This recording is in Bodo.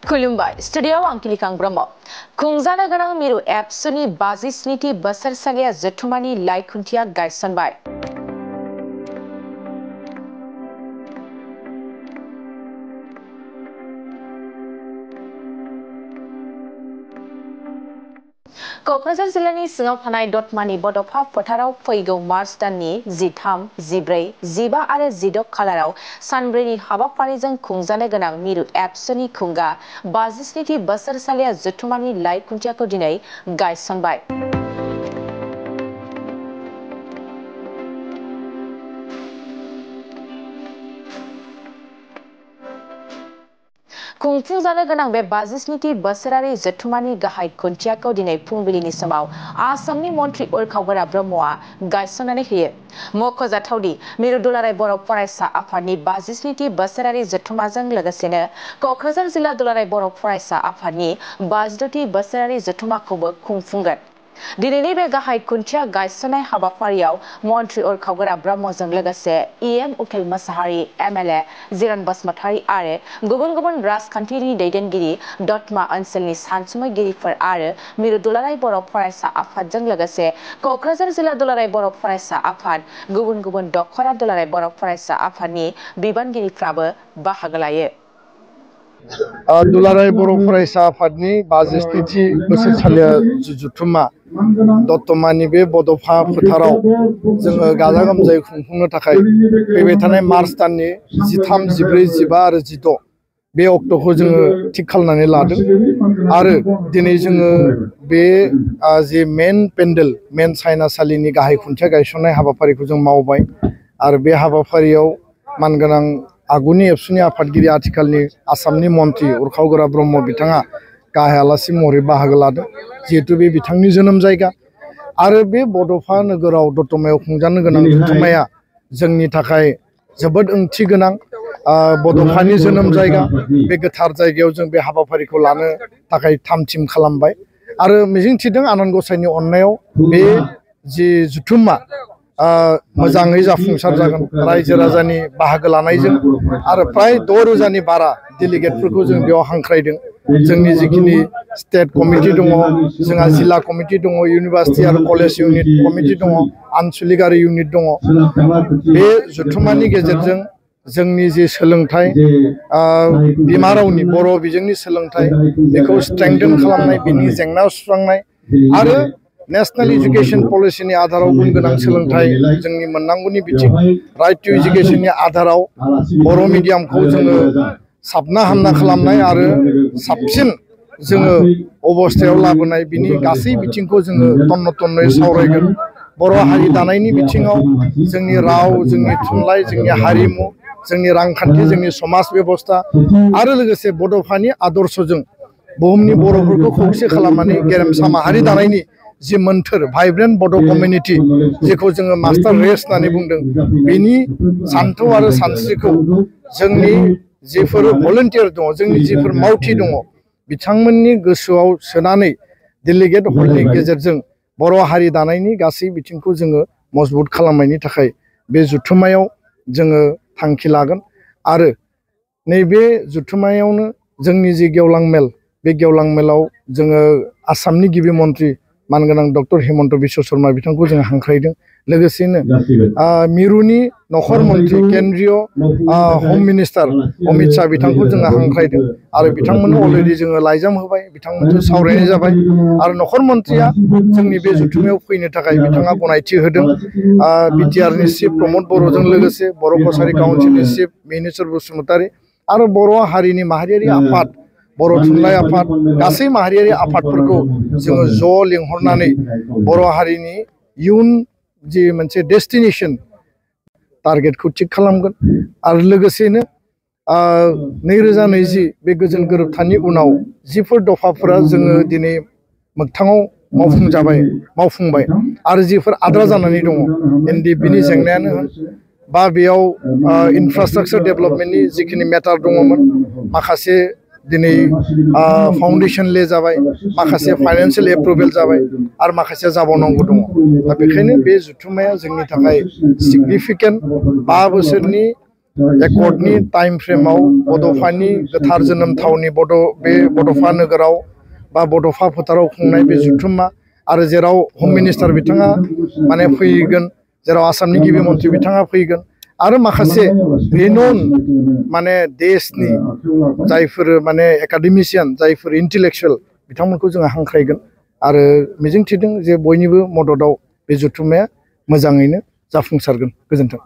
खुलुमबाय स्टुडियोआव आं किलिकां ब्रह्म खुंजानो गोनां मिरु एबसुनि 57थि बोसोरसालिया जथुमानि लाइ खुन्थिया गायसनबाय। क'क्राझार जिल्लानि सिङाव थानाय दतमानि बड'फा फोथाराव फैगौ मार्च दाननि 13, 14, 15 आरो 16 खालाराव सानब्रैनि हाबाफारिजों खुंजानो गोनां मिरु एबसुनि खुंगा 57थि बोसोरसालिया जथुमानि लाइ खुन्थियाखौ दिनै गायसनबाय। खुंफुंजानो गोनां बे 57थि बोसोरारि जथुमानि गाहाय खुन्थियाखौ दिनै फुंबिलिनि समाव आसामनि मन्त्रि उरखाव ब्रह्मआ गायसननानै होयो। मख'जाथावदि मिरु दुलाराय बर' फरायसा आफादनि 57थि बोसोरारि जथुमाजों लोगोसेनो क'क्राझार जिल्ला दुलाराय बर' फरायसा आफादनि 52थि बोसोरारि जथुमाखौबो खुंफुंगोन। दिनैनि बे गाहाय खुन्थिया गायसननाय हाबाफारियाव मन्त्रि उरखाव ब्रह्मजों लोगोसे EM उकिल मोसाहारि, MLA जिरन बसुमतारी आरो गुबुन गुबुन राजखान्थिनि दैदेनगिरि, दतमा ओनसोलनि सानसुमैगिरिफोर आरो मिरु दुलाराय बर' फरायसा आफादजों लोगोसे क'क्राझार जिल्ला दुलाराय बर' फरायसा आफाद, गुबुन गुबुन दखरा दुलाराय बर' फरायसा आफादनि बिबानगिरिफ्राबो बाहागो लायो। दुलाराय बर' फरायसा आफादनि 52थि बोसोरसालिया जथुमा दतमानि बे बड'फा फोथाराव जोङो गाजा गोमजायै खुंफुंनो थाखाय फैबाय थानाय मार्च दाननि 13, 14, 15 आरो 16 बे अक्ट'खौ जोङो थिग खालामनानै लादों आरो दिनै जोङो बे जे मेन पेन्डेल, मेन सायनासालिनि गाहाय खुन्थिया गायसननाय हाबाफारिखौ जों मावबाय आरो बे हाबाफारियाव मानगोनां आगुनि एबसुनि आफादगिरि आथिखालनि आसामनि मन्त्रि उरखाव ब्रह्म बिथाङा गाहाय आलासि महरै बाहागो लादों। जिहेतु बे बिथांनि जोनोम जायगा आरो बे बड'फा नोगोराव दतमायाव खुंजानो गोनां जथुमाया जोंनि थाखाय जोबोद ओंथि गोनां। बड'फानि जोनोम जायगा, बे गोथार जायगायाव जों बे हाबाफारिखौ लानो थाखाय थाम थिम खालामबाय आरो मिजिंथिदों आनान गसाइनि अननायाव बे जि जथुमा मोजाङै जाफुंसार जागोन। रायजो राजानि बाहागो लानायजों आरो फ्राय 6,000नि बारा डेलिगेटफोरखौ जों बेयाव हांख्रायदों। जोंनि जिखिनि स्टेट कमिटि दङ, जोंहा जिल्ला कमिटि दङ, इउनिभार्सिटि आरो कलेज इउनिट कमिटि दङ, आनसलिक आरो इउनिट दङ। बे जथुमानि गेजेरजों जोंनि जे सोलोंथाइ, बिमा रावनि बर' बिजोंनि सोलोंथाइ बेखौ स्ट्रेंथेन खालामनाय, बिनि जेंना सुस्रांनाय आरो नेशनेल एजुकेशन पलिसिनि आधाराव गुन गोनां सोलोंथाइ जोंनि मोननांगौनि बिथिं राइट टु एजुकेशननि आधाराव बर' मिडियामखौ जोङो साबना हामना खालामनाय आरो साबसिन जोङो अबस्थायाव लाबोनाय, बिनि गासै बिथिंखौ जोङो तन्न तन्नयै सावरायगोन। बर' हारि दानायनि बिथिङाव जोंनि राव, जोंनि थुनलाइ, जोंनि हारिमु, जोंनि रांखान्थि, जोंनि समाज बेबस्था आरो लोगोसे बड'फानि आदर्शजों बुहुमनि बर'फोरखौ खौसे खालामनानै गेरेमसा माहारि दानायनि जि मोन्थोर भाइब्रेन्ट बड' कमिउनिटि, जेखौ जोङो मास्टार रेस होननानै बुंदों, बेनि सान्थौ आरो सानस्रिखौ जोंनि जिफोर भलन्टियार दङ, जोंनि जिफोर मावथि दङ, बिथांमोननि गोसोआव सोनानै डेलिगेट हलनि गेजेरजों बर' हारि दानायनि गासै बिथिंखौ जोङो मजबुत खालामनायनि थाखाय बे जथुमायाव जोङो थांखि लागोन आरो नैबे जथुमायावनो जोंनि जि गेवलां मेल, बे गेवलां मेलाव जोङो आसामनि गिबि मन्त्रि मानगोनां डक्टर हिमन्त बिश्व शर्मा बिथांखौ जों हांख्रायदों। लोगोसेनो मिरुनि नखर मन्त्रि, केन्द्रीय हम मिनिस्टार अमित शाह बिथांखौ जोङो हांख्रायदों आरो बिथांमोननो अलरेडि जोङो लाइजाम होबाय, बिथांमोनजों सावरायनाय जाबाय आरो नखर मन्त्रिया जोंनि बे जथुमायाव फैनो थाखाय बिथाङा गनायथि होदों। बिटिआरनि चिफ प्रमद बर'जों लोगोसे बर' कसारी काउन्सिलनि चिफ मिहिनीश्वर बसुमतारी आरो बर' हारिनि माहारियारि आफाद, बर' थुनलाइ आफाद, गासै माहारियारि आफादफोरखौ जोङो ज' लिंहरनानै बर' हारिनि इयुन जि मोनसे डेस्टिनेसन टारगेटखौ थिग खालामगोन आरो लोगोसेनो 2020 बे गोजोन गोरोबथानि उनाव जिफोर दफाफोरा जोङो दिनै मोगथाङाव मावफुंबाय आरो जिफोर आद्रा जानानै दङ, NDPनि जेंनायानो होन बा बेयाव इनफ्रास्ट्राक्चार डेभेलपमेन्टनि जिखिनि मेटार दङमोन, माखासे दिनै फाउन्डेसन ले जाबाय, माखासे फाइनान्सियेल एप्रुभेल जाबाय आरो माखासे जाबावनांगौ दङ। दा बेखायनो बे जथुमाया जोंनि थाखाय सिगनिफिकेन्ट 5 बोसोरनि एकर्डनि टाइम फ्रेमाव बड'फानि गोथार जोनोम थावनि बे बड'फा नोगोराव बा बड'फा फोथाराव खुंनाय बे जुथुम्मा आरो जेराव हम मिनिस्टार बिथाङा माने फैगोन जेराव आसामनि गिबि मन्थ्रि बिथाङा फैगोन आरो माखासे रिनन माने देशनि जायफोर माने एकाडेमिशियान जायफोर इन्टेलेक्चुवेल बिथांमोनखौ जोङो हांख्रायगोन आरो मिजिंथिदों जे बयनिबो मददाव बे जुथुम्माया मोजाङैनो जाफुंसारगोन। गोजोन्थों।